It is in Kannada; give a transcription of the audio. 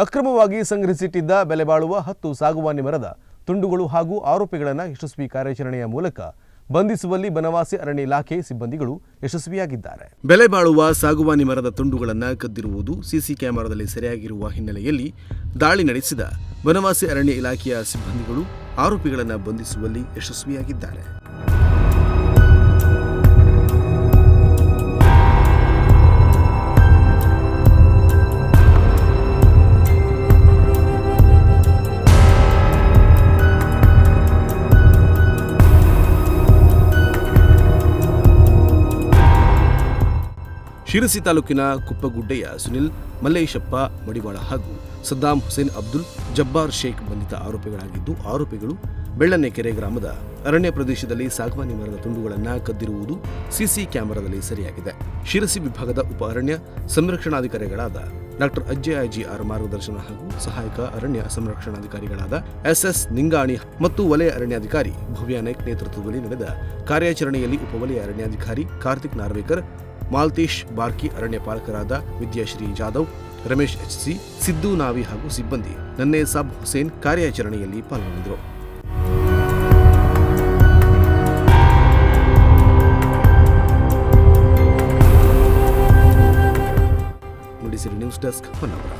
ಅಕ್ರಮವಾಗಿ ಸಂಗ್ರಹಿಸಿಟ್ಟಿದ್ದ ಬೆಲೆಬಾಳುವ 10 ಸಾಗುವಾನಿ ಮರದ ತುಂಡುಗಳು ಹಾಗೂ ಆರೋಪಿಗಳನ್ನು ಯಶಸ್ವಿ ಕಾರ್ಯಾಚರಣೆಯ ಮೂಲಕ ಬಂಧಿಸುವಲ್ಲಿ ಬನವಾಸಿ ಅರಣ್ಯ ಇಲಾಖೆ ಸಿಬ್ಬಂದಿಗಳು ಯಶಸ್ವಿಯಾಗಿದ್ದಾರೆ. ಬೆಲೆಬಾಳುವ ಸಾಗುವಾನಿ ಮರದ ತುಂಡುಗಳನ್ನು ಕದ್ದಿರುವುದು ಸಿಸಿ ಕ್ಯಾಮೆರಾದಲ್ಲಿ ಸೆರೆಯಾಗಿರುವ ಹಿನ್ನೆಲೆಯಲ್ಲಿ ದಾಳಿ ನಡೆಸಿದ ಬನವಾಸಿ ಅರಣ್ಯ ಇಲಾಖೆಯ ಸಿಬ್ಬಂದಿಗಳು ಆರೋಪಿಗಳನ್ನು ಬಂಧಿಸುವಲ್ಲಿ ಯಶಸ್ವಿಯಾಗಿದ್ದಾರೆ. ಶಿರಸಿ ತಾಲೂಕಿನ ಕುಪ್ಪಗುಡ್ಡೆಯ ಸುನಿಲ್, ಮಲ್ಲೇಶಪ್ಪ ಮಡಿವಾಳ ಹಾಗೂ ಸದ್ದಾಂ ಹುಸೇನ್ ಅಬ್ದುಲ್ ಜಬ್ಬಾರ್ ಶೇಖ್ ಬಂಧಿತ ಆರೋಪಿಗಳಾಗಿದ್ದು, ಆರೋಪಿಗಳು ಬೆಳ್ಳನೆಕೆರೆ ಗ್ರಾಮದ ಅರಣ್ಯ ಪ್ರದೇಶದಲ್ಲಿ ಸಾಗವಾನಿ ಮರದ ತುಂಡುಗಳನ್ನು ಕದ್ದಿರುವುದು ಸಿಸಿ ಕ್ಯಾಮೆರಾದಲ್ಲಿ ಸೆರೆಯಾಗಿದೆ. ಶಿರಸಿ ವಿಭಾಗದ ಉಪ ಅರಣ್ಯ ಸಂರಕ್ಷಣಾಧಿಕಾರಿಗಳಾದ ಡಾಕ್ಟರ್ ಅಜ್ಜಯ ಜಿಆರ್ ಮಾರ್ಗದರ್ಶನ ಹಾಗೂ ಸಹಾಯಕ ಅರಣ್ಯ ಸಂರಕ್ಷಣಾಧಿಕಾರಿಗಳಾದ ಎಸ್ಎಸ್ ನಿಂಗಾಣಿ ಮತ್ತು ವಲಯ ಅರಣ್ಯಾಧಿಕಾರಿ ಭವ್ಯ ನಾಯ್ಕ್ ನೇತೃತ್ವದಲ್ಲಿ ನಡೆದ ಕಾರ್ಯಾಚರಣೆಯಲ್ಲಿ ಉಪವಲಯ ಅರಣ್ಯಾಧಿಕಾರಿ ಕಾರ್ತಿಕ್ ನಾರ್ವೇಕರ್, ಮಾಲ್ತೇಶ್ ಬಾರ್ಕಿ, ಅರಣ್ಯ ಪಾಲಕರಾದ ವಿದ್ಯಾಶ್ರೀ ಜಾಧವ್, ರಮೇಶ್ ಎಚ್ಸಿ, ಸಿದ್ದು ನಾವಿ ಹಾಗೂ ಸಿಬ್ಬಂದಿ ನನ್ನೇಸಾಬ್ ಹುಸೇನ್ ಕಾರ್ಯಾಚರಣೆಯಲ್ಲಿ ಪಾಲ್ಗೊಂಡಿದ್ದರು. News desk Honnavar.